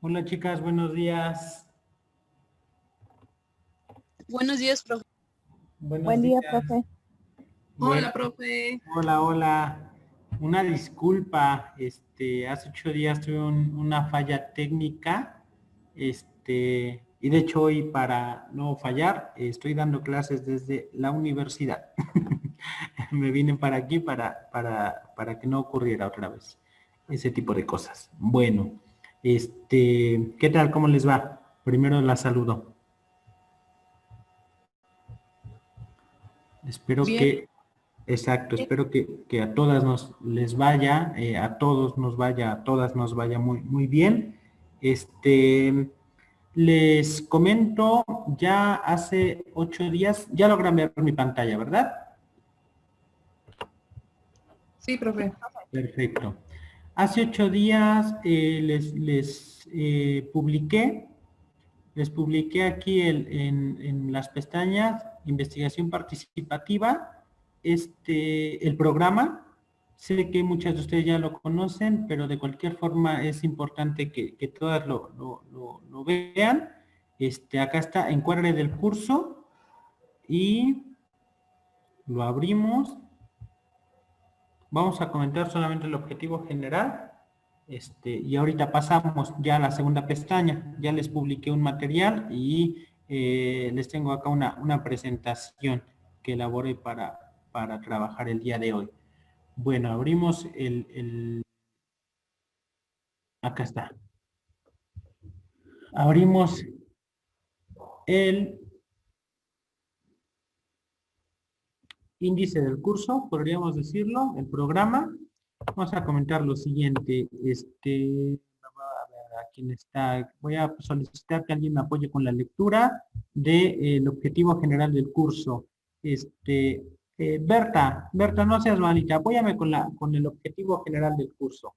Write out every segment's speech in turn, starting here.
Hola chicas, buenos días. Buenos días, profe. Buenos Buen día, días. profe. Bueno, Hola, profe. hola. Una disculpa, hace 8 días tuve una falla técnica, y de hecho hoy para no fallar, estoy dando clases desde la universidad. Me vine para aquí para que no ocurriera otra vez ese tipo de cosas. Bueno, ¿qué tal? ¿Cómo les va? Primero la saludo. Espero Bien. que, exacto, espero que a todas les vaya, a todos nos vaya, a todas nos vaya muy, muy bien. Les comento, ya hace 8 días, ya logran ver mi pantalla, ¿verdad? Sí, profe. Perfecto. Hace 8 días les publiqué aquí en las pestañas investigación participativa, el programa. Sé que muchas de ustedes ya lo conocen, pero de cualquier forma es importante que todas lo vean. Acá está, encuadre del curso y lo abrimos. Vamos a comentar solamente el objetivo general. Y ahorita pasamos ya a la segunda pestaña. Ya les publiqué un material y les tengo acá una presentación que elaboré para trabajar el día de hoy. Bueno, abrimos acá está. Abrimos el índice del curso, podríamos decirlo, el programa. Vamos a comentar lo siguiente. A quien está, voy a solicitar que alguien me apoye con la lectura del objetivo general del curso. Berta, no seas malita, apóyame con el objetivo general del curso.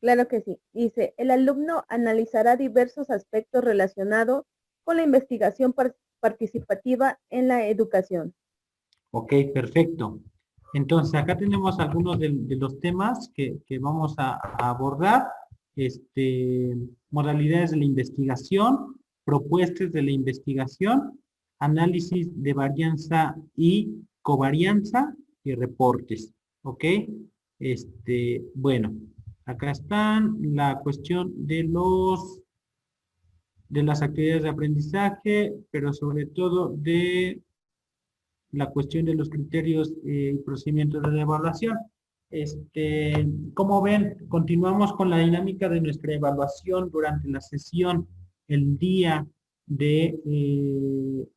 Claro que sí. Dice, el alumno analizará diversos aspectos relacionados con la investigación participativa en la educación. Ok, perfecto. Entonces, acá tenemos algunos de los temas que vamos a abordar. Modalidades de la investigación, propuestas de la investigación, análisis de varianza y covarianza y reportes. ¿Ok? Bueno, acá están la cuestión de las actividades de aprendizaje, pero sobre todo de la cuestión de los criterios y procedimientos de evaluación. Como ven, continuamos con la dinámica de nuestra evaluación durante la sesión, el día de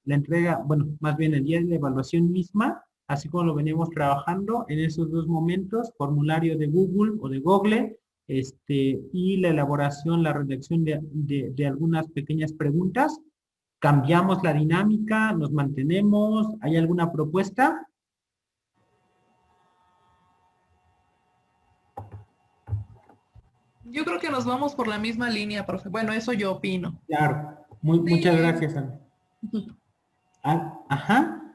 la entrega, bueno, más bien el día de la evaluación misma, así como lo veníamos trabajando en esos dos momentos, formulario de Google o de Google, y la elaboración, la redacción de algunas pequeñas preguntas. ¿Cambiamos la dinámica? ¿Nos mantenemos? ¿Hay alguna propuesta? Yo creo que nos vamos por la misma línea, profe. Bueno, eso yo opino. Claro. Sí. Muchas gracias, Alma. Ajá.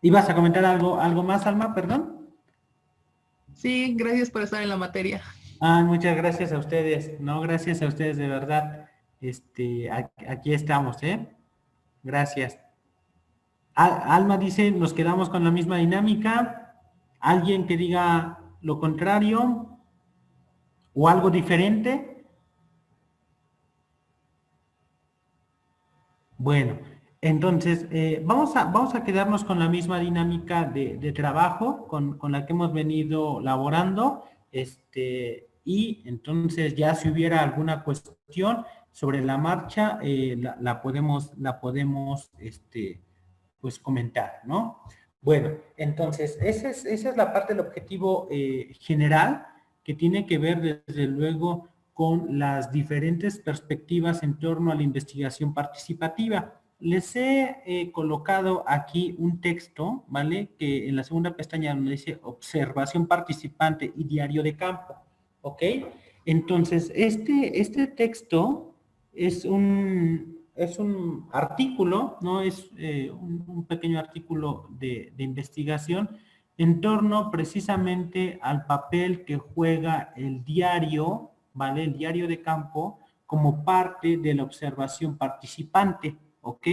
¿Ibas a comentar algo más, Alma? Perdón. Sí, gracias por estar en la materia. Muchas gracias a ustedes. No, gracias a ustedes, de verdad. Aquí estamos, ¿eh? Gracias. Alma dice, nos quedamos con la misma dinámica. ¿Alguien que diga lo contrario o algo diferente? Bueno, entonces vamos a quedarnos con la misma dinámica de trabajo con la que hemos venido laborando, y entonces ya si hubiera alguna cuestión sobre la marcha, la podemos, pues comentar, ¿no? Bueno, entonces esa es la parte del objetivo general que tiene que ver desde luego con las diferentes perspectivas en torno a la investigación participativa. Les he colocado aquí un texto, ¿vale? Que en la segunda pestaña donde dice observación participante y diario de campo, ¿ok? Entonces, este texto es un artículo, ¿no? Es un pequeño artículo de investigación en torno precisamente al papel que juega el diario, ¿vale? El diario de campo como parte de la observación participante, ¿ok?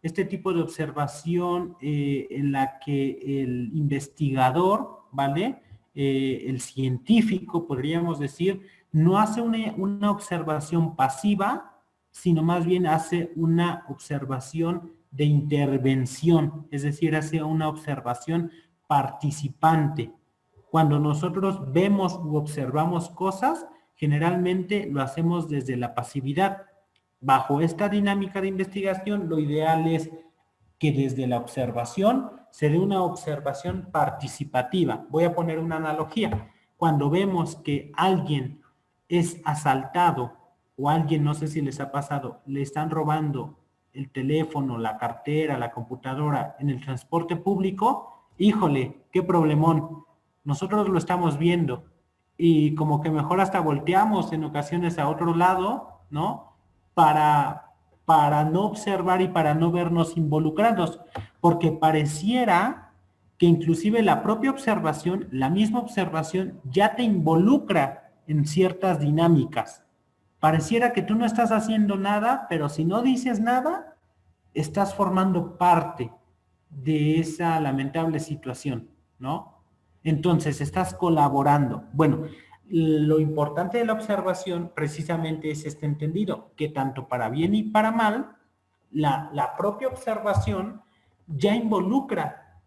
Este tipo de observación en la que el investigador, ¿vale? El científico, podríamos decir, no hace una observación pasiva, sino más bien hace una observación de intervención, es decir, hace una observación participante. Cuando nosotros vemos u observamos cosas, generalmente lo hacemos desde la pasividad. Bajo esta dinámica de investigación, lo ideal es que desde la observación se dé una observación participativa. Voy a poner una analogía. Cuando vemos que alguien es asaltado o alguien, no sé si les ha pasado, le están robando el teléfono, la cartera, la computadora en el transporte público, híjole, qué problemón. Nosotros lo estamos viendo y como que mejor hasta volteamos en ocasiones a otro lado, ¿no? Para no observar y para no vernos involucrados, porque pareciera que inclusive la propia observación, la misma observación, ya te involucra en ciertas dinámicas. Pareciera que tú no estás haciendo nada, pero si no dices nada, estás formando parte de esa lamentable situación, ¿no? Entonces, estás colaborando. Bueno, lo importante de la observación precisamente es este entendido, que tanto para bien y para mal, la propia observación ya involucra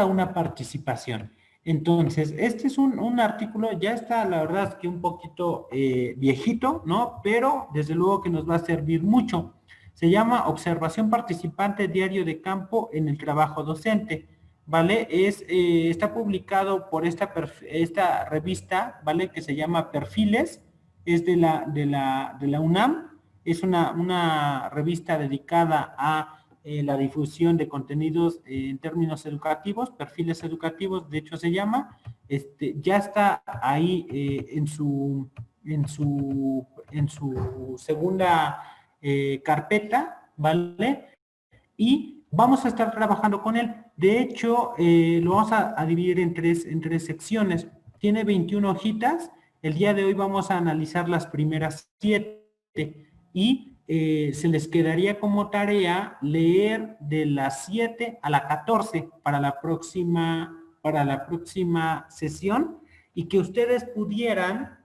una participación. Entonces, este es un artículo, ya está, la verdad es que un poquito viejito, ¿no? Pero desde luego que nos va a servir mucho. Se llama Observación Participante Diario de Campo en el Trabajo Docente, ¿vale? Está publicado por esta revista, ¿vale? Que se llama Perfiles, es de la UNAM, es una revista dedicada a la difusión de contenidos en términos educativos, perfiles educativos, de hecho se llama, ya está ahí en su segunda carpeta, ¿vale? Y vamos a estar trabajando con él. De hecho, lo vamos a dividir en tres secciones. Tiene 21 hojitas. El día de hoy vamos a analizar las primeras 7 y se les quedaría como tarea leer de las 7 a la 14 para la próxima sesión y que ustedes pudieran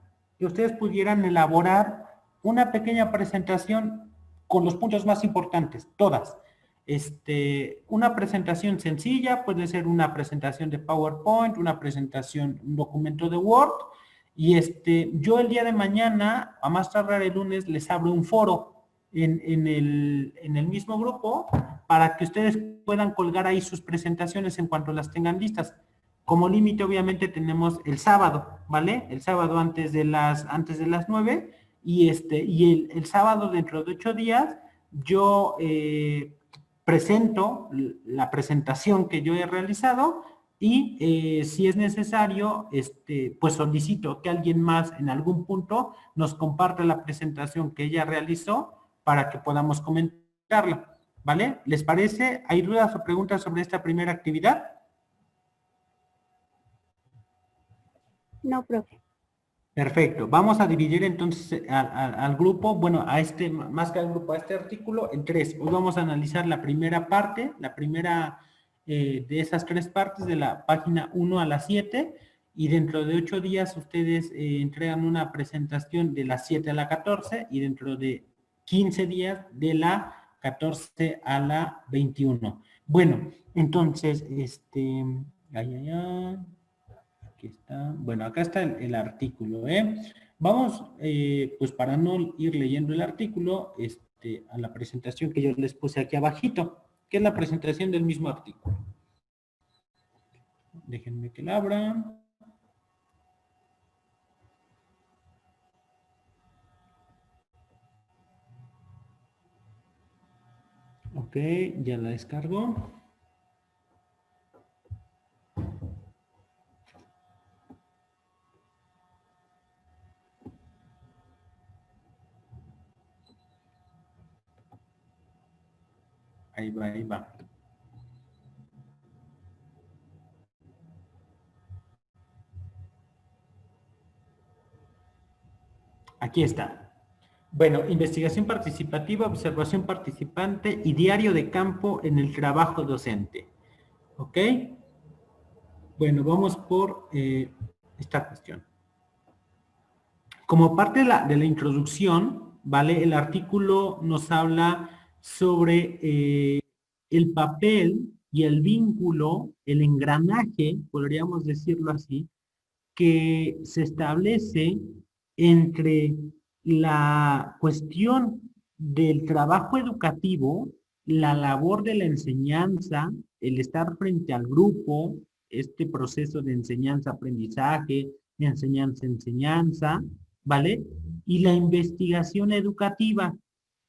elaborar una pequeña presentación con los puntos más importantes, todas. Una presentación sencilla, puede ser una presentación de PowerPoint, una presentación, un documento de Word, y yo el día de mañana, a más tardar el lunes, les abro un foro en el mismo grupo para que ustedes puedan colgar ahí sus presentaciones en cuanto las tengan listas. Como límite, obviamente, tenemos el sábado, ¿vale? El sábado antes de las 9, y el sábado dentro de 8 días, yo presento la presentación que yo he realizado y si es necesario, pues solicito que alguien más en algún punto nos comparta la presentación que ella realizó para que podamos comentarla, ¿vale? ¿Les parece? ¿Hay dudas o preguntas sobre esta primera actividad? No, profe. Perfecto. Vamos a dividir entonces al grupo, bueno, más que al grupo, a este artículo, en 3. Hoy vamos a analizar la primera parte, la primera de esas 3 partes, de la página 1 a la 7, y dentro de 8 días ustedes entregan una presentación de la 7 a la 14, y dentro de 15 días de la 14 a la 21. Bueno, entonces, aquí está. Bueno, acá está el artículo, ¿eh? Vamos, pues para no ir leyendo el artículo, a la presentación que yo les puse aquí abajito, que es la presentación del mismo artículo. Déjenme que la abra. Ok, ya la descargo. Ahí va, ahí va. Aquí está. Bueno, investigación participativa, observación participante y diario de campo en el trabajo docente. ¿Ok? Bueno, vamos por esta cuestión. Como parte de la introducción, ¿vale? El artículo nos habla sobre el papel y el vínculo, el engranaje, podríamos decirlo así, que se establece entre la cuestión del trabajo educativo, la labor de la enseñanza, el estar frente al grupo, este proceso de enseñanza-aprendizaje, de enseñanza-enseñanza, ¿vale? Y la investigación educativa,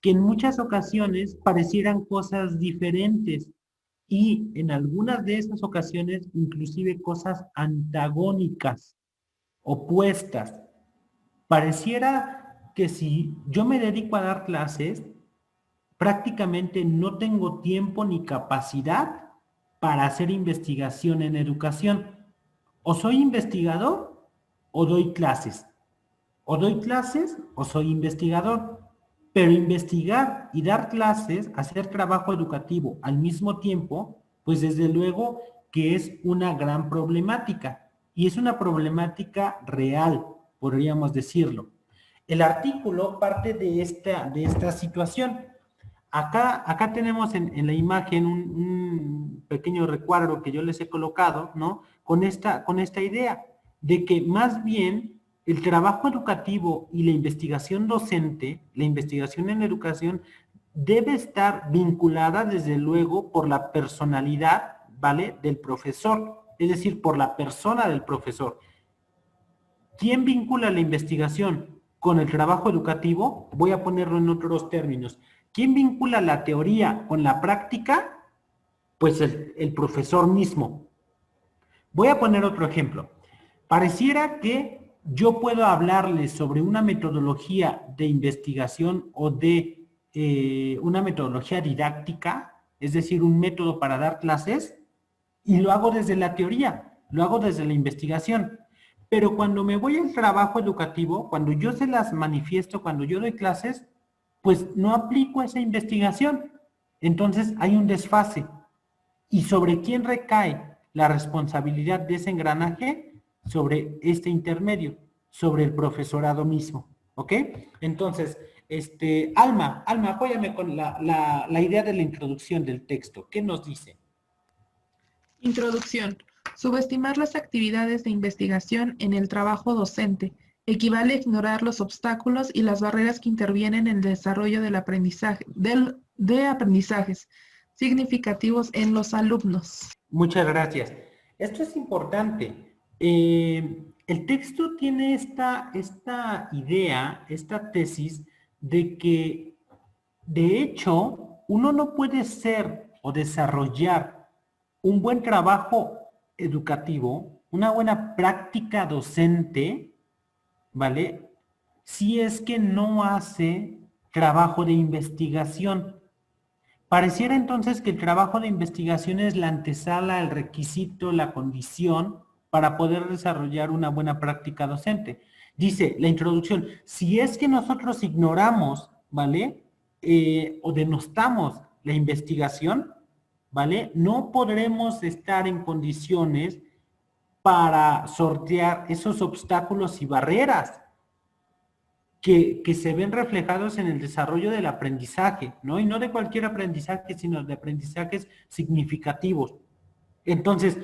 que en muchas ocasiones parecieran cosas diferentes y en algunas de esas ocasiones inclusive cosas antagónicas, opuestas. Pareciera que si yo me dedico a dar clases, prácticamente no tengo tiempo ni capacidad para hacer investigación en educación. O soy investigador o doy clases. O doy clases o soy investigador. Pero investigar y dar clases, hacer trabajo educativo al mismo tiempo, pues desde luego que es una gran problemática. Y es una problemática real, podríamos decirlo. El artículo parte de esta situación. Acá tenemos en la imagen un pequeño recuadro que yo les he colocado, ¿no? Con esta idea de que más bien el trabajo educativo y la investigación docente, la investigación en educación, debe estar vinculada desde luego por la personalidad, ¿vale? Del profesor, es decir, por la persona del profesor. ¿Quién vincula la investigación con el trabajo educativo? Voy a ponerlo en otros términos. ¿Quién vincula la teoría con la práctica? Pues el profesor mismo. Voy a poner otro ejemplo. Pareciera que yo puedo hablarles sobre una metodología de investigación o de una metodología didáctica, es decir, un método para dar clases, y lo hago desde la teoría, lo hago desde la investigación. Pero cuando me voy al trabajo educativo, cuando yo se las manifiesto, cuando yo doy clases, pues no aplico esa investigación. Entonces hay un desfase. ¿Y sobre quién recae la responsabilidad de ese engranaje? Sobre este intermedio, sobre el profesorado mismo. ¿Ok? Entonces, Alma, apóyame con la idea de la introducción del texto. ¿Qué nos dice? Introducción. Subestimar las actividades de investigación en el trabajo docente equivale a ignorar los obstáculos y las barreras que intervienen en el desarrollo del aprendizaje, de aprendizajes significativos en los alumnos. Muchas gracias. Esto es importante. El texto tiene esta idea, esta tesis de que, de hecho, uno no puede ser o desarrollar un buen trabajo educativo, una buena práctica docente, ¿vale? Si es que no hace trabajo de investigación. Pareciera entonces que el trabajo de investigación es la antesala, el requisito, la condición para poder desarrollar una buena práctica docente. Dice la introducción, si es que nosotros ignoramos, ¿vale? O denostamos la investigación, ¿vale? No podremos estar en condiciones para sortear esos obstáculos y barreras que se ven reflejados en el desarrollo del aprendizaje, ¿no? Y no de cualquier aprendizaje, sino de aprendizajes significativos. Entonces,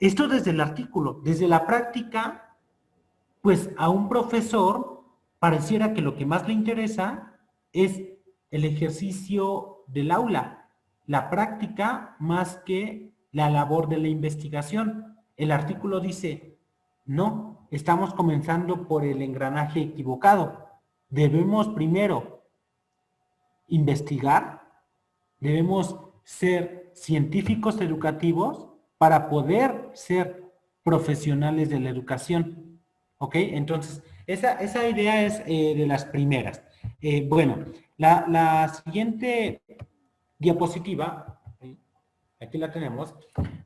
esto desde el artículo, desde la práctica, pues a un profesor pareciera que lo que más le interesa es el ejercicio del aula, la práctica más que la labor de la investigación. El artículo dice, no, estamos comenzando por el engranaje equivocado. Debemos primero investigar, debemos ser científicos educativos para poder ser profesionales de la educación. ¿Ok? Entonces, esa idea es de las primeras. Bueno, la siguiente diapositiva, aquí la tenemos,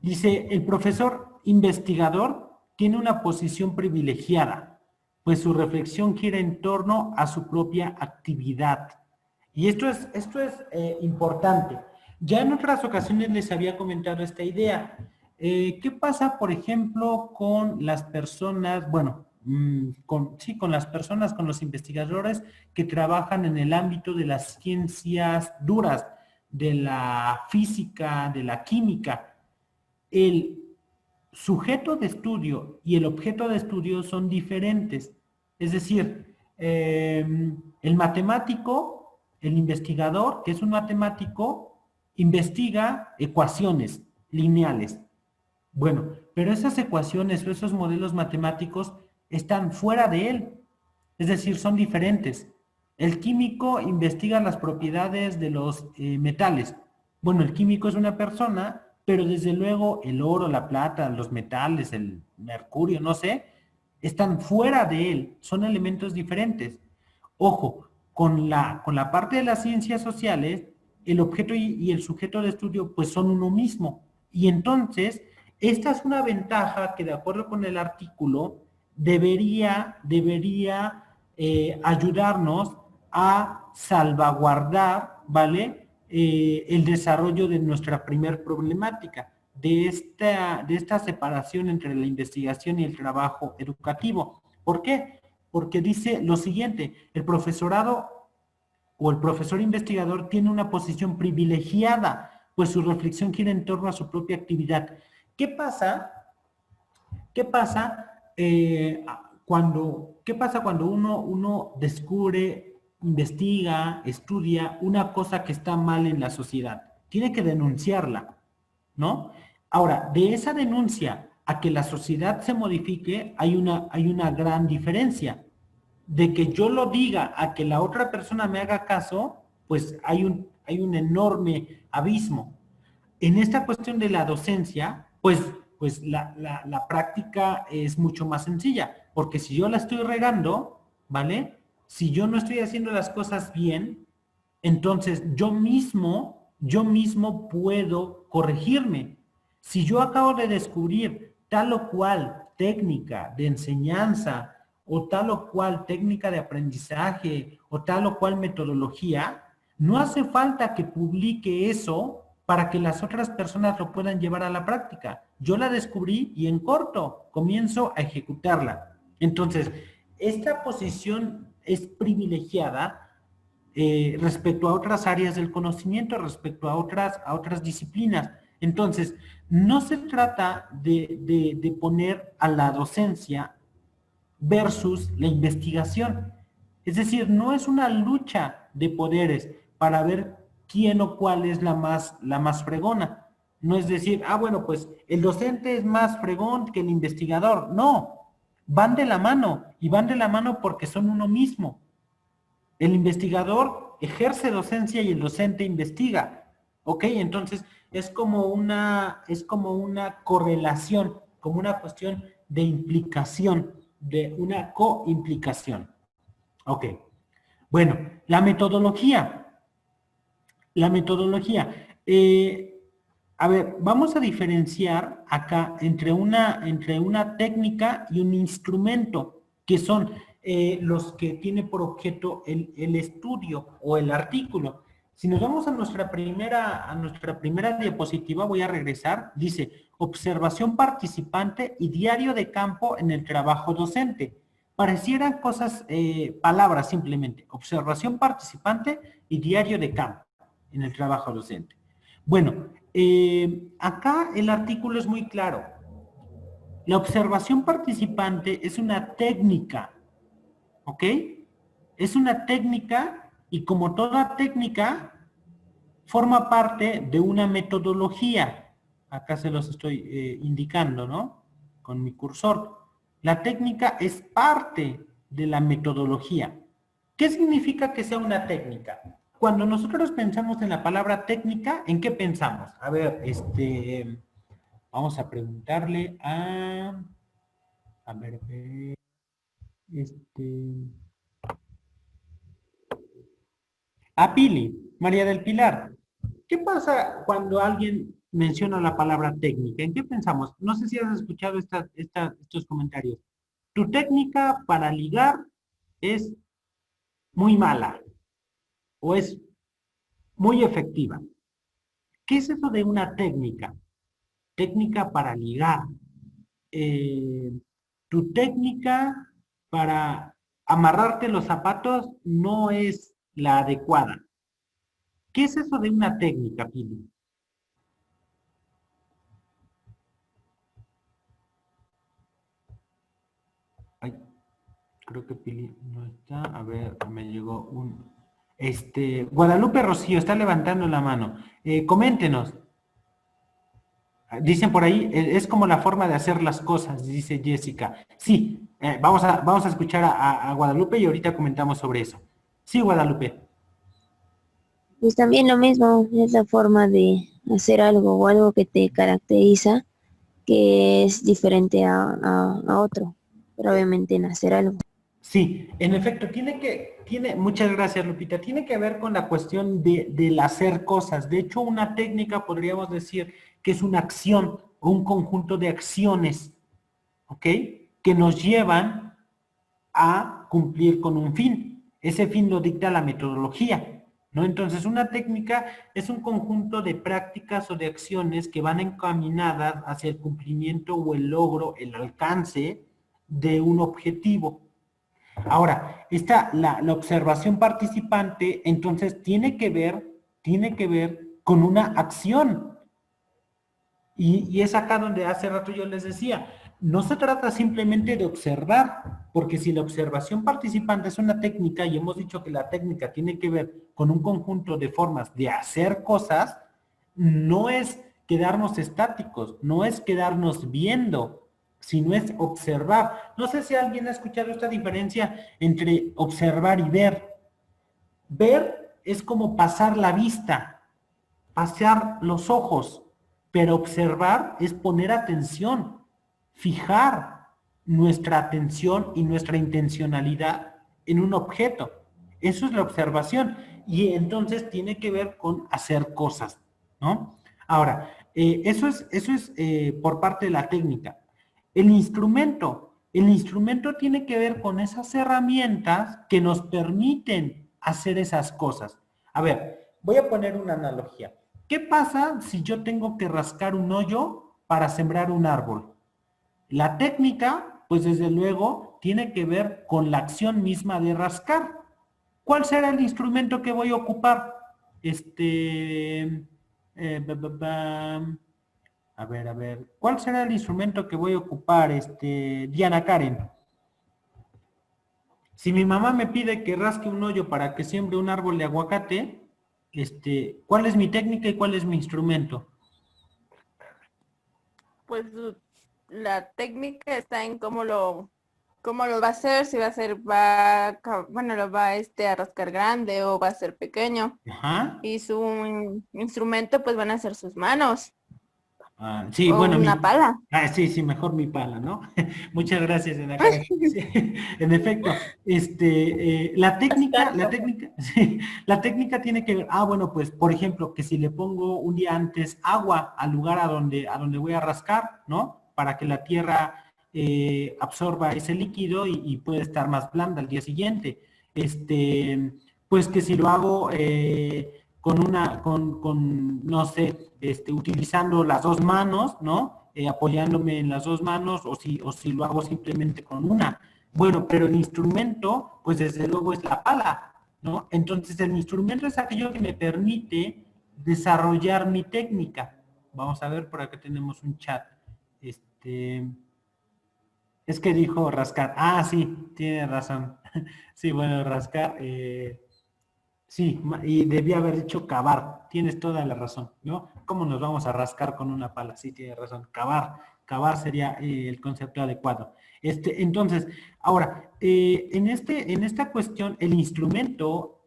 dice, el profesor investigador tiene una posición privilegiada, pues su reflexión gira en torno a su propia actividad. Y esto es importante. Ya en otras ocasiones les había comentado esta idea. ¿Qué pasa, por ejemplo, con las personas, bueno, con las personas, con los investigadores que trabajan en el ámbito de las ciencias duras, de la física, de la química? El sujeto de estudio y el objeto de estudio son diferentes. Es decir, el matemático, el investigador, que es un matemático, investiga ecuaciones lineales. Bueno, pero esas ecuaciones o esos modelos matemáticos están fuera de él. Es decir, son diferentes. El químico investiga las propiedades de los metales. Bueno, el químico es una persona, pero desde luego el oro, la plata, los metales, el mercurio, no sé, están fuera de él, son elementos diferentes. Ojo, con la parte de las ciencias sociales, el objeto y el sujeto de estudio pues son uno mismo. Y entonces, esta es una ventaja que de acuerdo con el artículo debería ayudarnos a salvaguardar, ¿vale? El desarrollo de nuestra primer problemática, de esta separación entre la investigación y el trabajo educativo. ¿Por qué? Porque dice lo siguiente: el profesorado o el profesor investigador tiene una posición privilegiada, pues su reflexión gira en torno a su propia actividad. ¿Qué pasa? ¿Qué pasa cuando uno descubre, investiga, estudia una cosa que está mal en la sociedad? Tiene que denunciarla, ¿no? Ahora, de esa denuncia a que la sociedad se modifique, hay una gran diferencia. De que yo lo diga a que la otra persona me haga caso, pues hay un enorme abismo. En esta cuestión de la docencia, pues la práctica es mucho más sencilla, porque si yo la estoy regando, ¿vale? Si yo no estoy haciendo las cosas bien, entonces yo mismo puedo corregirme. Si yo acabo de descubrir tal o cual técnica de enseñanza, o tal o cual técnica de aprendizaje, o tal o cual metodología, no hace falta que publique eso para que las otras personas lo puedan llevar a la práctica. Yo la descubrí y en corto comienzo a ejecutarla. Entonces, esta posición es privilegiada respecto a otras áreas del conocimiento, respecto a otras disciplinas. Entonces, no se trata de poner a la docencia versus la investigación. Es decir, no es una lucha de poderes para ver quién o cuál es la más fregona. No es decir, bueno, pues el docente es más fregón que el investigador. No, van de la mano, y van de la mano porque son uno mismo. El investigador ejerce docencia y el docente investiga. ¿Ok? Entonces es como una correlación, como una cuestión de implicación, de una coimplicación. Ok. Bueno, la metodología. A ver, vamos a diferenciar acá entre una técnica y un instrumento, que son los que tiene por objeto el estudio o el artículo. Si nos vamos a nuestra primera diapositiva, voy a regresar, dice: observación participante y diario de campo en el trabajo docente. Parecieran cosas, palabras simplemente: observación participante y diario de campo en el trabajo docente. Bueno, acá el artículo es muy claro. La observación participante es una técnica, ¿ok? Es una técnica, y como toda técnica, forma parte de una metodología. Acá se los estoy indicando, ¿no? Con mi cursor. La técnica es parte de la metodología. ¿Qué significa que sea una técnica? Cuando nosotros pensamos en la palabra técnica, ¿en qué pensamos? A ver, vamos a preguntarle a Pili, María del Pilar. ¿Qué pasa cuando alguien menciona la palabra técnica? ¿En qué pensamos? No sé si has escuchado estos comentarios. tu técnica para ligar es muy mala o es muy efectiva. ¿Qué es eso de una técnica? Técnica para ligar. Tu técnica para amarrarte los zapatos no es la adecuada. ¿Qué es eso de una técnica, Pili? Ay, creo que Pili no está. A ver, me llegó un... Guadalupe Rocío está levantando la mano. Coméntenos. Dicen por ahí, es como la forma de hacer las cosas, dice Jessica. Sí, vamos a escuchar a Guadalupe y ahorita comentamos sobre eso. Sí, Guadalupe. Pues también lo mismo, es la forma de hacer algo o algo que te caracteriza, que es diferente a otro, pero obviamente en hacer algo. Sí, en efecto, muchas gracias, Lupita, tiene que ver con la cuestión del hacer cosas. De hecho, una técnica podríamos decir que es una acción o un conjunto de acciones, ¿ok? Que nos llevan a cumplir con un fin. Ese fin lo dicta la metodología, ¿no? Entonces, una técnica es un conjunto de prácticas o de acciones que van encaminadas hacia el cumplimiento o el logro, el alcance de un objetivo. Ahora, la observación participante, entonces, tiene que ver con una acción. Y es acá donde hace rato yo les decía, no se trata simplemente de observar, porque si la observación participante es una técnica, y hemos dicho que la técnica tiene que ver con un conjunto de formas de hacer cosas, no es quedarnos estáticos, no es quedarnos viendo, sino es observar. No sé si alguien ha escuchado esta diferencia entre observar y ver. Ver es como pasar la vista, pasar los ojos, pero observar es poner atención, fijar nuestra atención y nuestra intencionalidad en un objeto. Eso es la observación. Y entonces tiene que ver con hacer cosas, ¿no? Ahora, eso es por parte de la técnica. El instrumento tiene que ver con esas herramientas que nos permiten hacer esas cosas. A ver, voy a poner una analogía. ¿Qué pasa si yo tengo que rascar un hoyo para sembrar un árbol? La técnica, pues desde luego, tiene que ver con la acción misma de rascar. ¿Cuál será el instrumento que voy a ocupar? A ver. ¿Cuál será el instrumento que voy a ocupar, Diana Karen? Si mi mamá me pide que rasque un hoyo para que siembre un árbol de aguacate, ¿cuál es mi técnica y cuál es mi instrumento? Pues la técnica está en cómo lo va a hacer, si va a ser, lo va a rascar grande o va a ser pequeño. Ajá. Y su instrumento pues van a ser sus manos. Sí, o bueno, una pala. Sí, mejor mi pala, ¿no? Muchas gracias, Ana Karen. Sí, en efecto, sí, la técnica tiene que ver, bueno, pues, por ejemplo, que si le pongo un día antes agua al lugar a donde voy a rascar, ¿no? Para que la tierra absorba ese líquido y pueda estar más blanda al día siguiente. Pues que si lo hago no sé, utilizando las dos manos, ¿no? Apoyándome en las dos manos, o si lo hago simplemente con una. Bueno, pero el instrumento, pues desde luego es la pala, ¿no? Entonces el instrumento es aquello que me permite desarrollar mi técnica. Vamos a ver, por acá tenemos un chat. Es que dijo rascar. Sí, tiene razón. Sí, bueno, rascar. Sí, y debía haber dicho cavar. Tienes toda la razón, ¿no? ¿Cómo nos vamos a rascar con una pala? Sí, tiene razón. Cavar sería el concepto adecuado. Entonces, ahora, en esta cuestión, el instrumento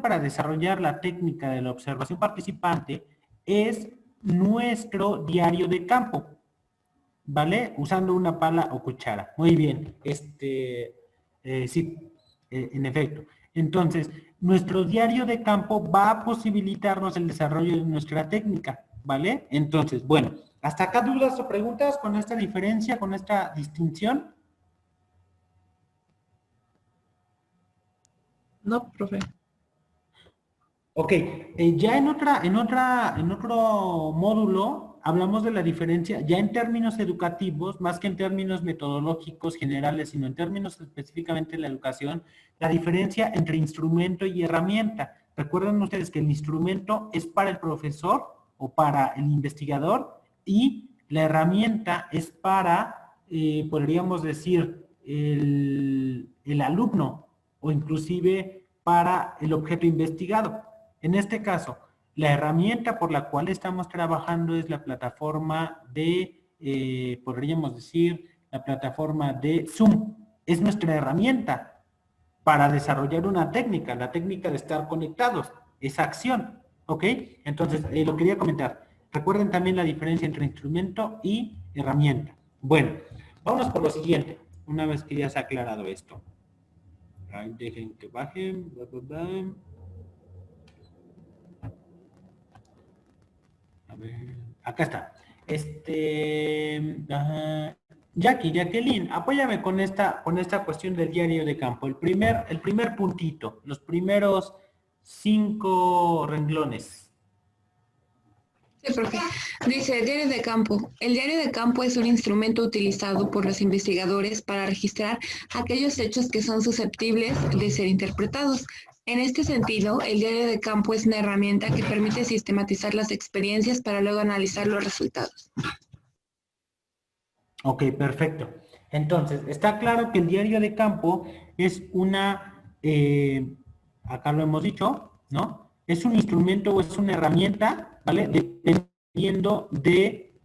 para desarrollar la técnica de la observación participante es nuestro diario de campo, ¿vale? Usando una pala o cuchara. Muy bien. Sí, en efecto. Entonces, nuestro diario de campo va a posibilitarnos el desarrollo de nuestra técnica, ¿vale? Entonces, bueno, ¿hasta acá dudas o preguntas con esta diferencia, con esta distinción? No, profe. Ok, ya en otro módulo hablamos de la diferencia, ya en términos educativos, más que en términos metodológicos generales, sino en términos específicamente de la educación, la diferencia entre instrumento y herramienta. Recuerden ustedes que el instrumento es para el profesor o para el investigador y la herramienta es para, podríamos decir, el alumno o inclusive para el objeto investigado. En este caso, la herramienta por la cual estamos trabajando es la plataforma de, podríamos decir, la plataforma de Zoom. Es nuestra herramienta para desarrollar una técnica, la técnica de estar conectados, esa acción, ¿ok? Entonces, lo quería comentar. Recuerden también la diferencia entre instrumento y herramienta. Bueno, vámonos por lo siguiente, una vez que ya se ha aclarado esto. Ahí dejen que bajen. A ver, acá está. Jacqueline, apóyame con esta cuestión del diario de campo. El primer puntito, los primeros 5 renglones. Sí, profe. Dice, diario de campo. El diario de campo es un instrumento utilizado por los investigadores para registrar aquellos hechos que son susceptibles de ser interpretados. En este sentido, el diario de campo es una herramienta que permite sistematizar las experiencias para luego analizar los resultados. Ok, perfecto. Entonces, está claro que el diario de campo es una, acá lo hemos dicho, ¿no? Es un instrumento o es una herramienta, ¿vale? Dependiendo de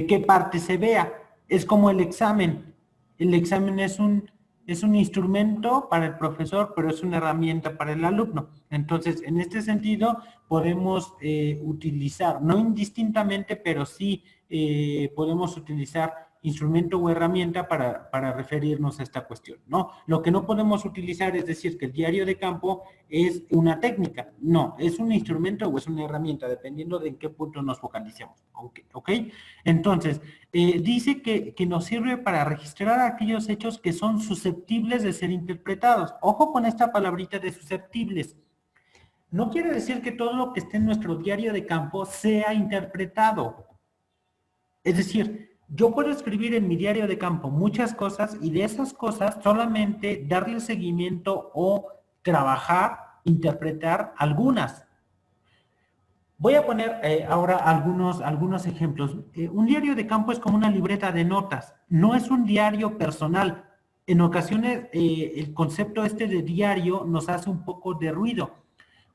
qué parte se vea. Es como el examen. El examen es un instrumento para el profesor, pero es una herramienta para el alumno. Entonces, en este sentido, podemos utilizar, no indistintamente, pero sí podemos utilizar instrumento o herramienta para referirnos a esta cuestión, ¿no? Lo que no podemos utilizar es decir que el diario de campo es una técnica. No, es un instrumento o es una herramienta, dependiendo de en qué punto nos focalicemos. ¿Ok? Entonces, dice que nos sirve para registrar aquellos hechos que son susceptibles de ser interpretados. Ojo con esta palabrita de susceptibles. No quiere decir que todo lo que esté en nuestro diario de campo sea interpretado. Es decir, yo puedo escribir en mi diario de campo muchas cosas y de esas cosas solamente darle seguimiento o trabajar, interpretar algunas. Voy a poner ahora algunos ejemplos. Un diario de campo es como una libreta de notas, no es un diario personal. En ocasiones el concepto este de diario nos hace un poco de ruido.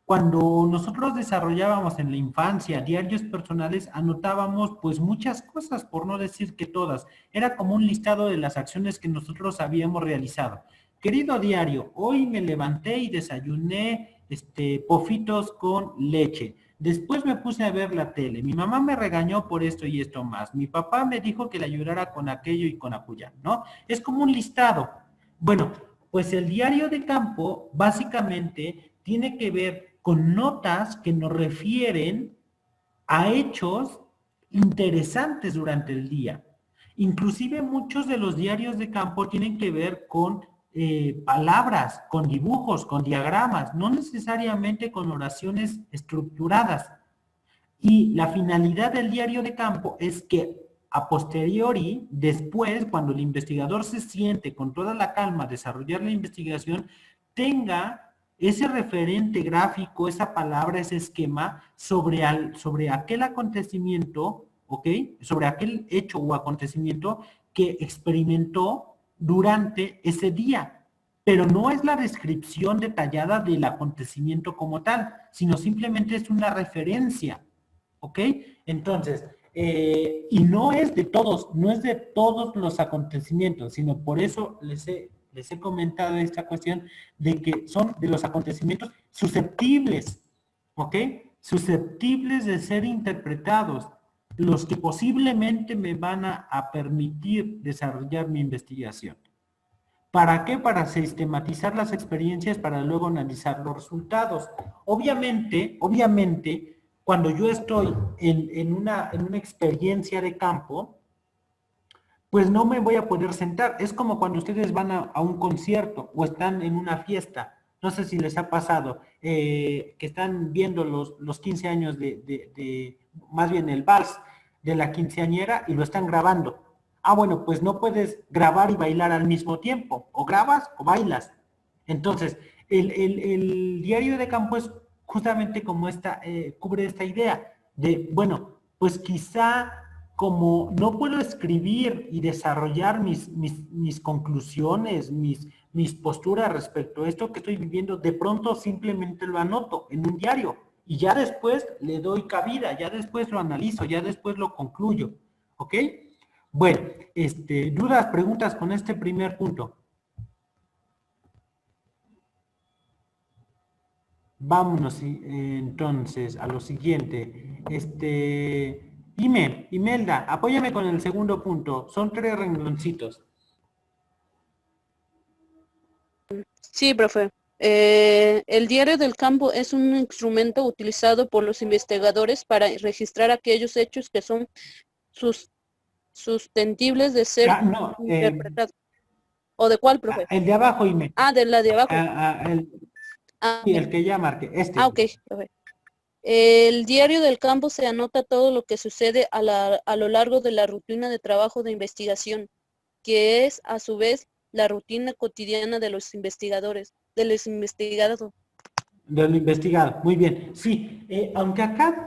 Cuando nosotros desarrollábamos en la infancia diarios personales, anotábamos pues muchas cosas, por no decir que todas. Era como un listado de las acciones que nosotros habíamos realizado. Querido diario, hoy me levanté y desayuné pofitos con leche. Después me puse a ver la tele. Mi mamá me regañó por esto y esto más. Mi papá me dijo que le ayudara con aquello y con aquello, ¿no? Es como un listado. Bueno, pues el diario de campo básicamente tiene que ver con notas que nos refieren a hechos interesantes durante el día. Inclusive muchos de los diarios de campo tienen que ver con palabras, con dibujos, con diagramas, no necesariamente con oraciones estructuradas. Y la finalidad del diario de campo es que a posteriori, después, cuando el investigador se siente con toda la calma a desarrollar la investigación, tenga ese referente gráfico, esa palabra, ese esquema sobre aquel acontecimiento, ¿ok? Sobre aquel hecho o acontecimiento que experimentó durante ese día. Pero no es la descripción detallada del acontecimiento como tal, sino simplemente es una referencia, ¿ok? Entonces, y no es de todos los acontecimientos, sino por eso les he comentado esta cuestión de que son de los acontecimientos susceptibles, ¿ok? Susceptibles de ser interpretados, los que posiblemente me van a permitir desarrollar mi investigación. ¿Para qué? Para sistematizar las experiencias para luego analizar los resultados. Obviamente, cuando yo estoy en una experiencia de campo, pues no me voy a poder sentar. Es como cuando ustedes van a un concierto o están en una fiesta. no sé si les ha pasado, que están viendo los 15 años más bien el vals de la quinceañera y lo están grabando. Ah, bueno, pues no puedes grabar y bailar al mismo tiempo, o grabas o bailas. Entonces, el diario de campo es justamente como cubre esta idea de, bueno, pues quizá como no puedo escribir y desarrollar mis conclusiones, mis posturas respecto a esto que estoy viviendo, de pronto simplemente lo anoto en un diario y ya después le doy cabida, ya después lo analizo, ya después lo concluyo, ¿ok? Bueno, dudas, preguntas con este primer punto. Vámonos entonces a lo siguiente. Imelda, apóyame con el segundo punto. Son 3 rengloncitos. Sí, profe. El diario del campo es un instrumento utilizado por los investigadores para registrar aquellos hechos que son susceptibles de ser No, interpretados. ¿O de cuál, profe? el de abajo, Imelda. Ah, de la de abajo. El que ya marqué, ok, profe. El diario del campo se anota todo lo que sucede a lo largo de la rutina de trabajo de investigación, que es a su vez la rutina cotidiana de los investigadores, de los investigados. De lo investigado, muy bien. Sí, aunque acá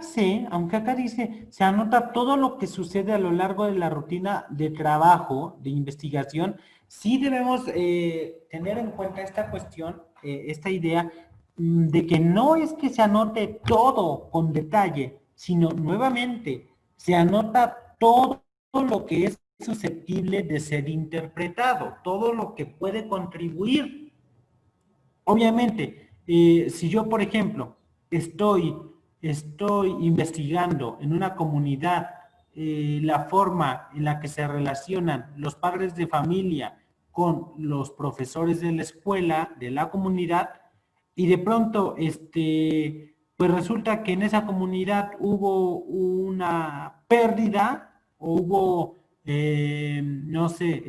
dice, se anota todo lo que sucede a lo largo de la rutina de trabajo, de investigación, sí debemos tener en cuenta esta cuestión, esta idea, de que no es que se anote todo con detalle, sino nuevamente, se anota todo lo que es susceptible de ser interpretado, todo lo que puede contribuir. Obviamente, si yo, por ejemplo, estoy investigando en una comunidad la forma en la que se relacionan los padres de familia con los profesores de la escuela, de la comunidad, y de pronto, pues resulta que en esa comunidad hubo una pérdida, o hubo, no sé,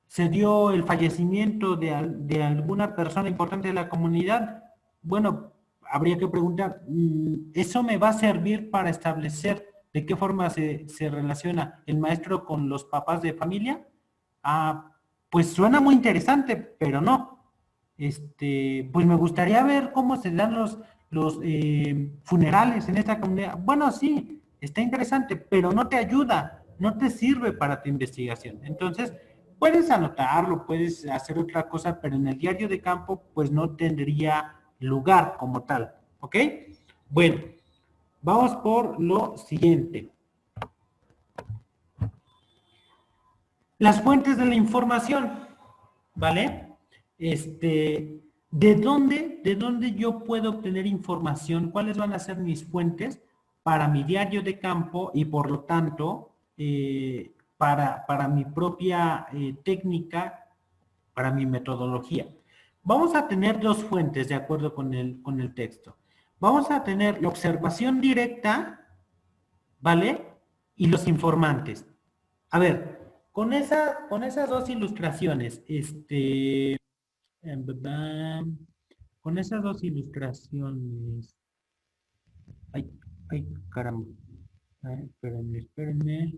se dio el fallecimiento de alguna persona importante de la comunidad, bueno, habría que preguntar, ¿eso me va a servir para establecer de qué forma se relaciona el maestro con los papás de familia? Pues suena muy interesante, pero no. Pues me gustaría ver cómo se dan los funerales en esta comunidad. Bueno, sí, está interesante, pero no te ayuda, no te sirve para tu investigación. Entonces, puedes anotarlo, puedes hacer otra cosa, pero en el diario de campo, pues no tendría lugar como tal, ¿ok? Bueno, vamos por lo siguiente. Las fuentes de la información, ¿vale? ¿De dónde yo puedo obtener información? ¿Cuáles van a ser mis fuentes para mi diario de campo y por lo tanto para mi propia técnica, para mi metodología? Vamos a tener 2 fuentes de acuerdo con el texto. Vamos a tener la observación directa, ¿vale? Y los informantes. A ver, con esas 2 ilustraciones, con esas 2 ilustraciones, ay, caramba, espérenme.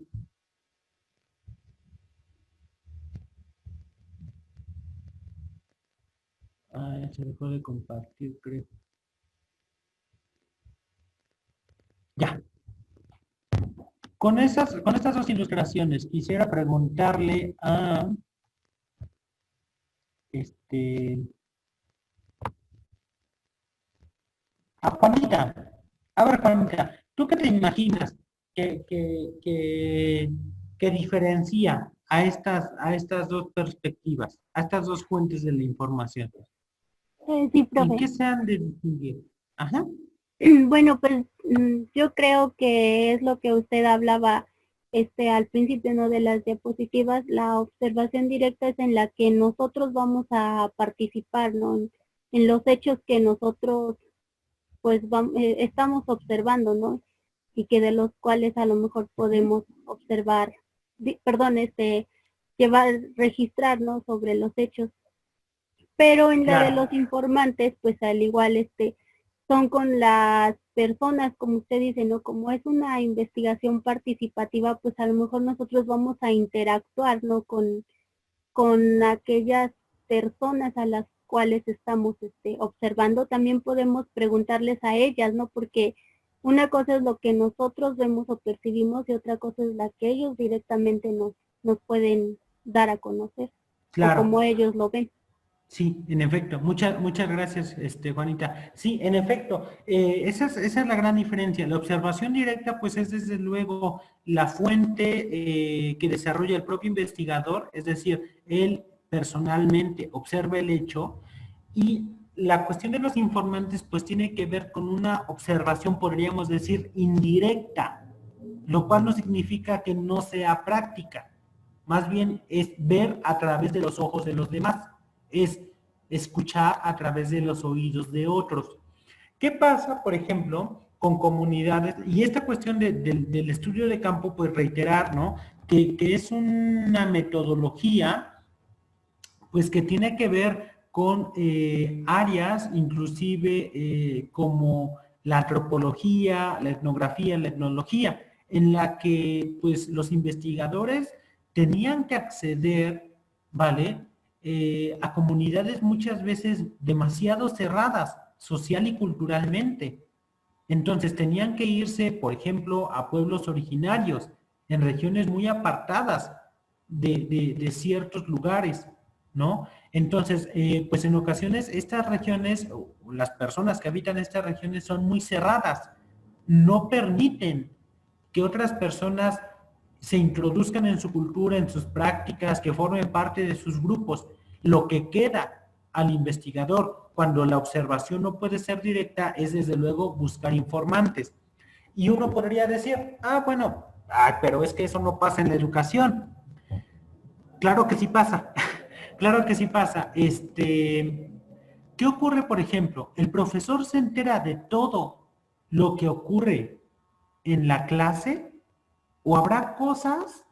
Se dejó de compartir, creo. Ya. Con estas 2 ilustraciones quisiera preguntarle a Juanita. A ver, Juanita, ¿tú qué te imaginas que diferencia a estas 2 perspectivas, a estas 2 fuentes de la información? Sí, profe. ¿En qué se han de distinguir? Ajá. Bueno, pues yo creo que es lo que usted hablaba al principio, ¿no? De las diapositivas. La observación directa es en la que nosotros vamos a participar, ¿no? En los hechos que nosotros pues estamos observando, ¿no? Y que de los cuales a lo mejor podemos observar, registrar, ¿no? Sobre los hechos. Pero en la de Claro. los informantes, pues al igual son con las personas, como usted dice, ¿no? Como es una investigación participativa, pues a lo mejor nosotros vamos a interactuar, ¿no? Con aquellas personas a las cuales estamos observando. También podemos preguntarles a ellas, ¿no? Porque una cosa es lo que nosotros vemos o percibimos y otra cosa es la que ellos directamente nos pueden dar a conocer o Claro. como ellos lo ven. Sí, en efecto. Muchas gracias, Juanita. Sí, en efecto, esa es la gran diferencia. La observación directa, pues es desde luego la fuente que desarrolla el propio investigador, es decir, él personalmente observa el hecho, y la cuestión de los informantes, pues tiene que ver con una observación, podríamos decir, indirecta, lo cual no significa que no sea práctica. Más bien es ver a través de los ojos de los demás, es escuchar a través de los oídos de otros. ¿Qué pasa, por ejemplo, con comunidades? Y esta cuestión del estudio de campo, pues reiterar, ¿no? Que es una metodología, pues que tiene que ver con áreas, inclusive como la antropología, la etnografía, la etnología, en la que pues los investigadores tenían que acceder, ¿vale? A comunidades muchas veces demasiado cerradas, social y culturalmente. Entonces tenían que irse, por ejemplo, a pueblos originarios, en regiones muy apartadas de ciertos lugares, ¿no? Entonces, pues en ocasiones estas regiones, o las personas que habitan estas regiones son muy cerradas, no permiten que otras personas se introduzcan en su cultura, en sus prácticas, que formen parte de sus grupos. Lo que queda al investigador cuando la observación no puede ser directa es desde luego buscar informantes. Y uno podría decir, bueno, pero es que eso no pasa en la educación. Claro que sí pasa, claro que sí pasa. ¿Qué ocurre, por ejemplo? El profesor se entera de todo lo que ocurre en la clase, o habrá cosas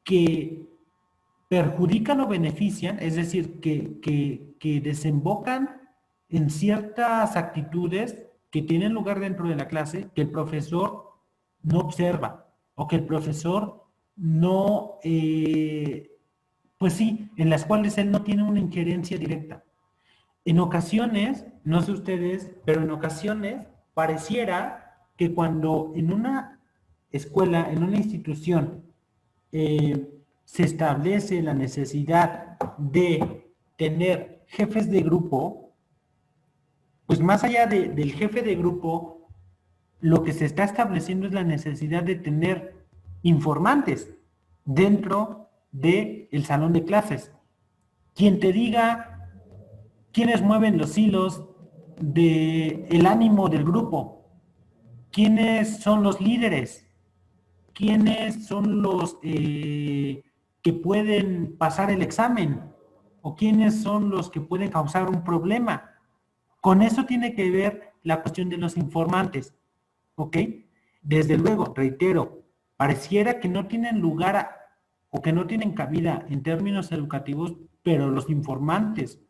que perjudican o benefician, es decir, que desembocan en ciertas actitudes que tienen lugar dentro de la clase que el profesor no observa, o que el profesor no, pues sí, en las cuales él no tiene una injerencia directa. En ocasiones, no sé ustedes, pero en ocasiones pareciera que cuando en una escuela, en una institución, se establece la necesidad de tener jefes de grupo, pues más allá del jefe de grupo, lo que se está estableciendo es la necesidad de tener informantes dentro del salón de clases. Quien te diga quiénes mueven los hilos del ánimo del grupo, quiénes son los líderes, quiénes son los que pueden pasar el examen, o quiénes son los que pueden causar un problema. Con eso tiene que ver la cuestión de los informantes, ¿ok? Desde luego, reitero, pareciera que no tienen lugar o que no tienen cabida en términos educativos, pero los informantes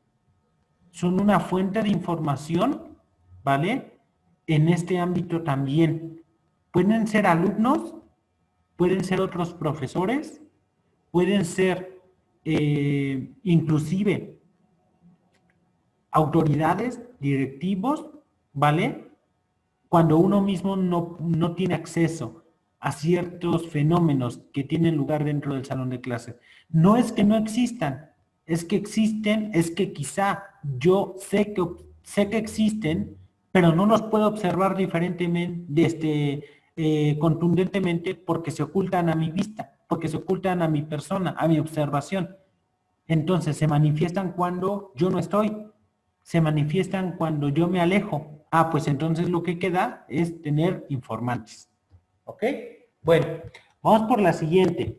son una fuente de información, ¿vale? En este ámbito también. Pueden ser alumnos, pueden ser otros profesores, pueden ser inclusive autoridades, directivos, ¿vale? Cuando uno mismo no tiene acceso a ciertos fenómenos que tienen lugar dentro del salón de clases. No es que no existan, es que existen, es que quizá yo sé que existen, pero no los puedo observar diferentemente, contundentemente, porque se ocultan a mi vista, porque se ocultan a mi persona, a mi observación. Entonces se manifiestan cuando yo no estoy, se manifiestan cuando yo me alejo. Pues entonces lo que queda es tener informantes. ¿Ok? Bueno, vamos por la siguiente.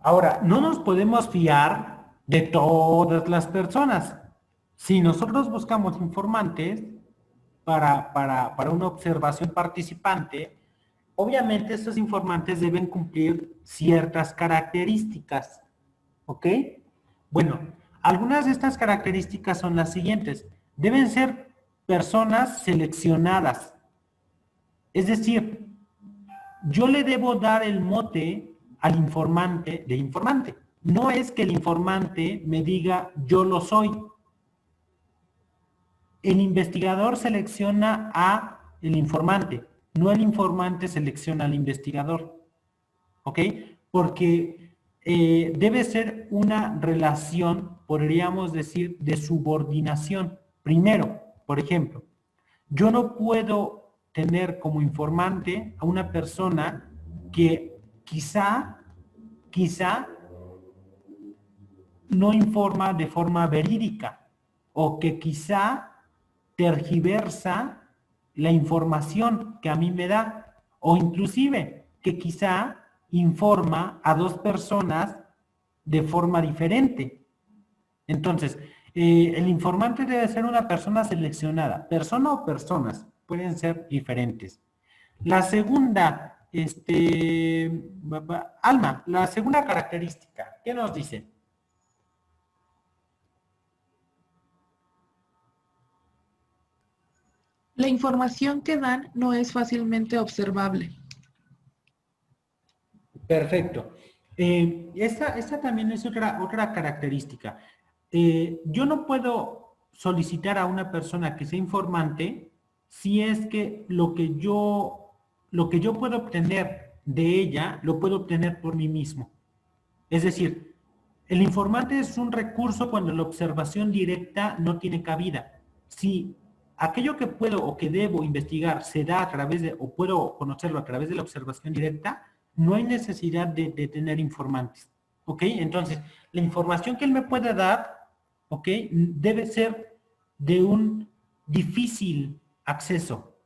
Ahora, no nos podemos fiar de todas las personas. Si nosotros buscamos informantes para una observación participante, obviamente estos informantes deben cumplir ciertas características, ¿ok? Bueno, algunas de estas características son las siguientes. Deben ser personas seleccionadas. Es decir, yo le debo dar el mote al informante de informante. No es que el informante me diga yo lo soy. El investigador selecciona a el informante, no el informante selecciona al investigador. ¿Ok? Porque debe ser una relación, podríamos decir, de subordinación. Primero, por ejemplo, yo no puedo tener como informante a una persona que quizá no informa de forma verídica o que quizá tergiversa la información que a mí me da o inclusive que quizá informa a dos personas de forma diferente. Entonces, el informante debe ser una persona seleccionada. Persona o personas pueden ser diferentes. La segunda, Alma, la segunda característica, ¿qué nos dice? La información que dan no es fácilmente observable. Perfecto. Esta también es otra característica. Yo no puedo solicitar a una persona que sea informante si es que lo que yo puedo obtener de ella, lo puedo obtener por mí mismo. Es decir, el informante es un recurso cuando la observación directa no tiene cabida. Si aquello que puedo o que debo investigar se da a través de, o puedo conocerlo a través de la observación directa, no hay necesidad de tener informantes. ¿Ok? Entonces, la información que él me puede dar, ¿ok? Debe ser de un difícil acceso.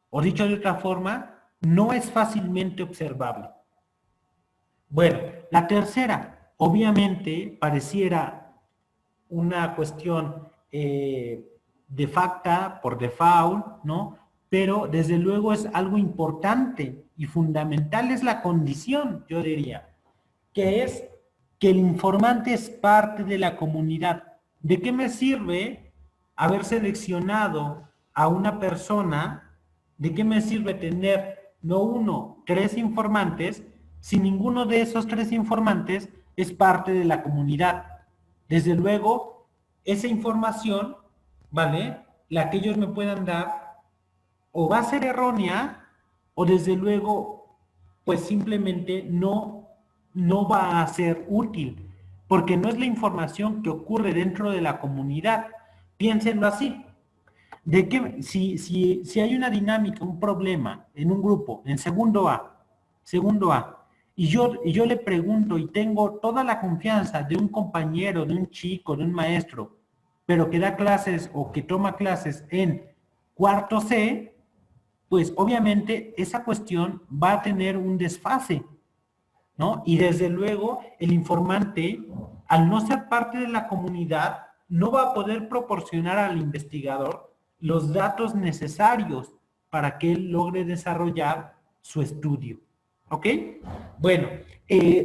O dicho de otra forma, no es fácilmente observable. Bueno, la tercera, obviamente, pareciera una cuestión de facta, por default, ¿no? Pero desde luego es algo importante y fundamental, es la condición, yo diría, que es que el informante es parte de la comunidad. ¿De qué me sirve haber seleccionado a una persona? ¿De qué me sirve tener no uno, 3 informantes si ninguno de esos 3 informantes es parte de la comunidad? Desde luego, esa información, ¿vale? La que ellos me puedan dar o va a ser errónea o desde luego, pues simplemente no va a ser útil, porque no es la información que ocurre dentro de la comunidad. Piénsenlo así. De que si hay una dinámica, un problema en un grupo, en segundo A, y yo le pregunto y tengo toda la confianza de un compañero, de un chico, de un maestro, pero que da clases o que toma clases en cuarto C, pues obviamente esa cuestión va a tener un desfase, ¿no? Y desde luego el informante, al no ser parte de la comunidad, no va a poder proporcionar al investigador los datos necesarios para que él logre desarrollar su estudio. ¿Ok? Bueno,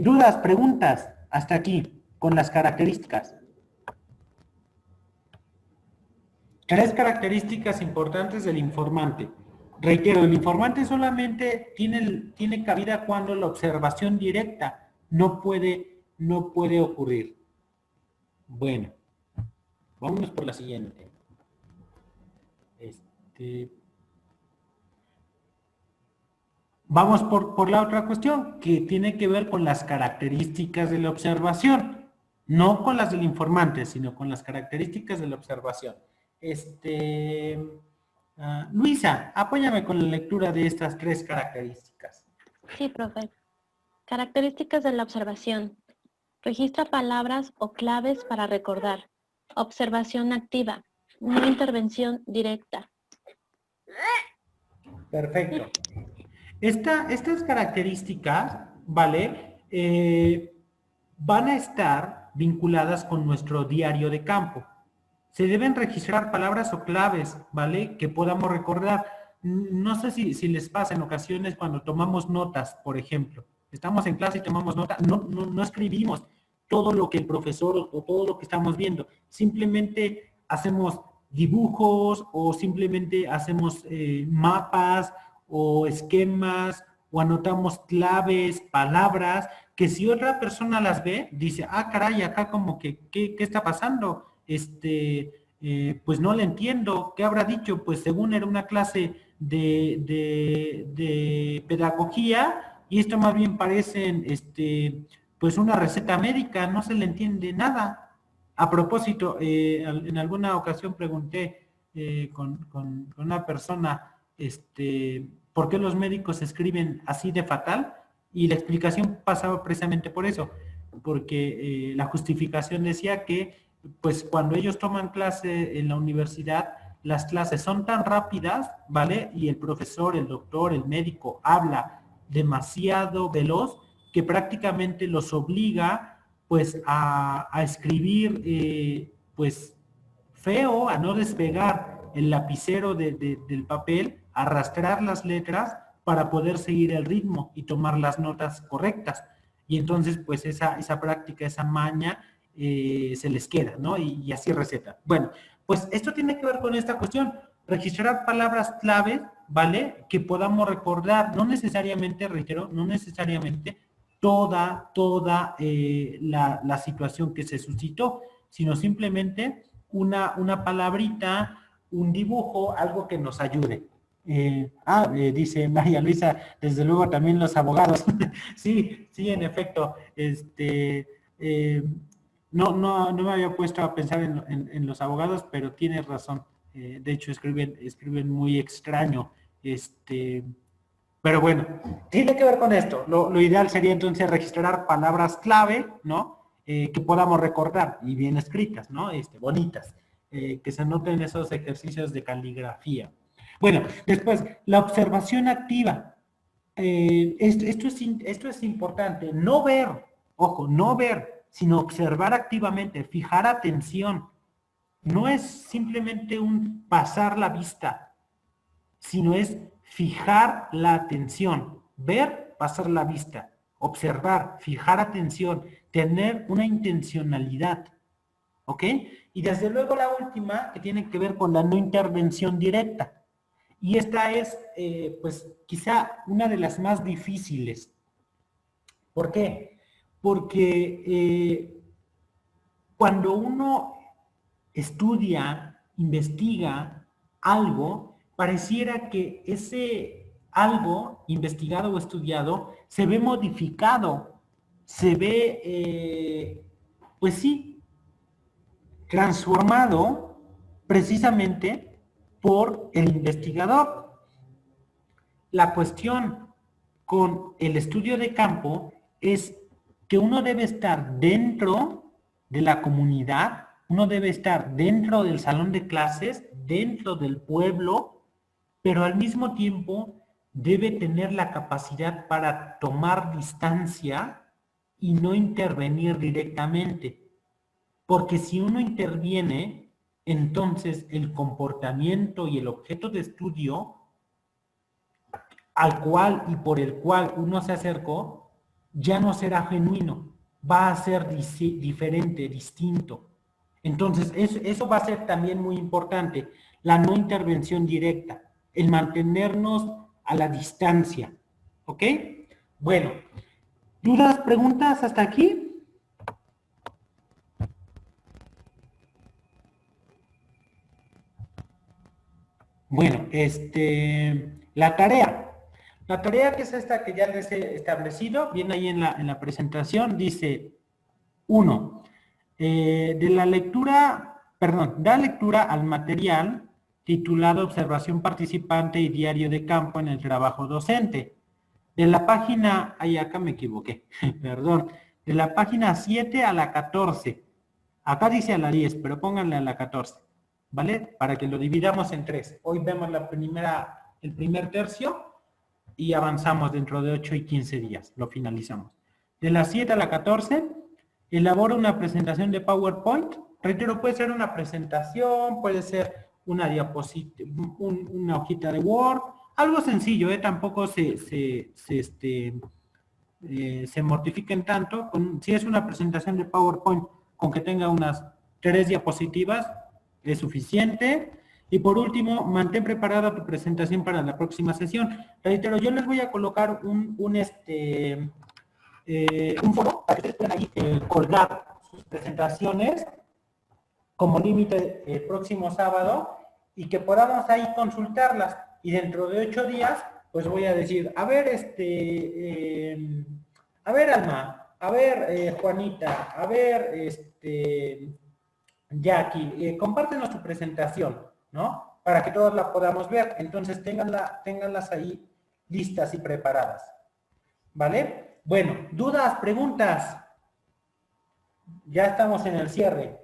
dudas, preguntas, hasta aquí, con las características. 3 características importantes del informante. Reitero, el informante solamente tiene cabida cuando la observación directa no puede ocurrir. Bueno, vámonos por la siguiente. Vamos por la otra cuestión, que tiene que ver con las características de la observación. No con las del informante, sino con las características de la observación. Luisa, apóyame con la lectura de estas 3 características. Sí, profe. Características de la observación. Registra palabras o claves para recordar. Observación activa. No intervención directa. Perfecto. Estas características, ¿vale? Van a estar vinculadas con nuestro diario de campo. Se deben registrar palabras o claves, ¿vale? Que podamos recordar. no sé si les pasa en ocasiones cuando tomamos notas, por ejemplo. Estamos en clase y tomamos nota, no escribimos todo lo que el profesor o todo lo que estamos viendo. Simplemente hacemos dibujos o simplemente hacemos mapas o esquemas o anotamos claves, palabras, que si otra persona las ve, dice, ah, caray, acá como que, ¿qué está pasando? Pues no le entiendo, ¿qué habrá dicho? Pues según era una clase de pedagogía, y esto más bien parece, pues una receta médica, no se le entiende nada. A propósito, en alguna ocasión pregunté con una persona, ¿por qué los médicos escriben así de fatal? Y la explicación pasaba precisamente por eso, porque la justificación decía que, pues cuando ellos toman clase en la universidad, las clases son tan rápidas, ¿vale? Y el profesor, el doctor, el médico habla demasiado veloz que prácticamente los obliga pues a escribir pues feo, a no despegar el lapicero del papel, a arrastrar las letras para poder seguir el ritmo y tomar las notas correctas. Y entonces pues esa práctica, esa maña se les queda, ¿no? Y así receta. Bueno, pues esto tiene que ver con esta cuestión, registrar palabras claves, ¿vale? Que podamos recordar, no necesariamente, reitero, no necesariamente toda la situación que se suscitó, sino simplemente una palabrita, un dibujo, algo que nos ayude. Dice María Luisa, desde luego también los abogados. sí, en efecto, no me había puesto a pensar en los abogados, pero tienes razón. De hecho, escriben muy extraño. Pero bueno, tiene que ver con esto. Lo ideal sería entonces registrar palabras clave, ¿no? Que podamos recordar y bien escritas, ¿no? Bonitas. Que se noten esos ejercicios de caligrafía. Bueno, después, la observación activa. Esto es importante. No ver, ojo, no ver, sino observar activamente, fijar atención. No es simplemente un pasar la vista, sino es fijar la atención, ver, pasar la vista, observar, fijar atención, tener una intencionalidad, ¿ok? Y desde luego la última, que tiene que ver con la no intervención directa. Y esta es, pues, quizá una de las más difíciles. ¿Por qué? Porque cuando uno estudia, investiga algo, pareciera que ese algo investigado o estudiado se ve modificado, se ve, pues sí, transformado precisamente por el investigador. La cuestión con el estudio de campo es que uno debe estar dentro de la comunidad, uno debe estar dentro del salón de clases, dentro del pueblo, pero al mismo tiempo debe tener la capacidad para tomar distancia y no intervenir directamente. Porque si uno interviene, entonces el comportamiento y el objeto de estudio al cual y por el cual uno se acercó ya no será genuino, va a ser diferente, distinto. Entonces eso va a ser también muy importante, la no intervención directa, el mantenernos a la distancia, ¿ok? Bueno, ¿dudas, preguntas hasta aquí? Bueno, la tarea. La tarea, que es esta que ya les he establecido, viene ahí en la presentación, dice 1. Da lectura al material titulado Observación Participante y Diario de Campo en el Trabajo Docente. De la página, acá me equivoqué, perdón, de la página 7 a la 14. Acá dice a la 10, pero pónganle a la 14, ¿vale? Para que lo dividamos en 3. Hoy vemos el primer tercio y avanzamos dentro de 8 y 15 días, lo finalizamos. De las 7 a la 14, elabora una presentación de PowerPoint. Reitero, puede ser una presentación, puede ser una diapositiva, una hojita de Word, algo sencillo, tampoco se mortifiquen tanto. Si es una presentación de PowerPoint, con que tenga unas 3 diapositivas, es suficiente. Y por último, mantén preparada tu presentación para la próxima sesión. Reitero, yo les voy a colocar un foro para que ustedes puedan ahí colgar sus presentaciones como límite el próximo sábado y que podamos ahí consultarlas. Y dentro de 8 días, pues voy a decir, a ver, Alma, a ver, Juanita, a ver, Jackie, compártenos tu presentación, ¿no? Para que todos la podamos ver. Entonces, ténganlas ahí listas y preparadas. ¿Vale? Bueno, dudas, preguntas. Ya estamos en el cierre.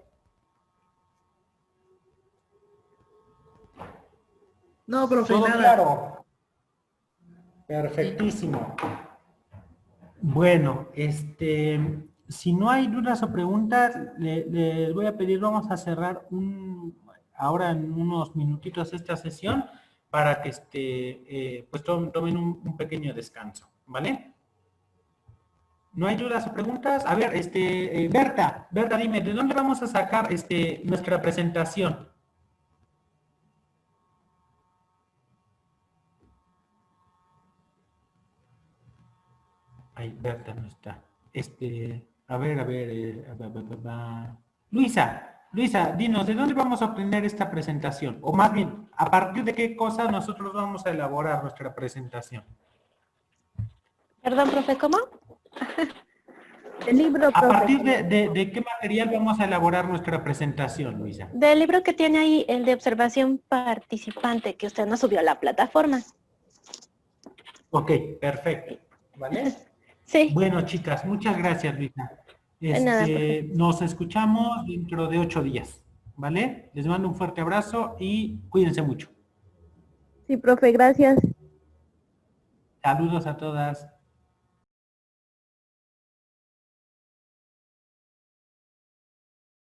No, profe, ¿Todo nada. claro? Perfectísimo. Bueno, si no hay dudas o preguntas, les voy a pedir, vamos a cerrar ahora en unos minutitos esta sesión para que pues tomen un pequeño descanso, ¿vale? ¿No hay dudas o preguntas? A ver, Berta, dime, ¿de dónde vamos a sacar nuestra presentación? Ay, Berta no está. A ver. Luisa, dinos, ¿de dónde vamos a obtener esta presentación? O más bien, ¿a partir de qué cosas nosotros vamos a elaborar nuestra presentación? Perdón, profe, ¿cómo? El libro, ¿A profe. partir de qué material vamos a elaborar nuestra presentación, Luisa? Del libro que tiene ahí, el de observación participante, que usted nos subió a la plataforma. Ok, perfecto. ¿Vale? Sí. Bueno, chicas, muchas gracias, Luisa. De nada, profe. Nos escuchamos dentro de 8 días, ¿vale? Les mando un fuerte abrazo y cuídense mucho. Sí, profe, gracias. Saludos a todas.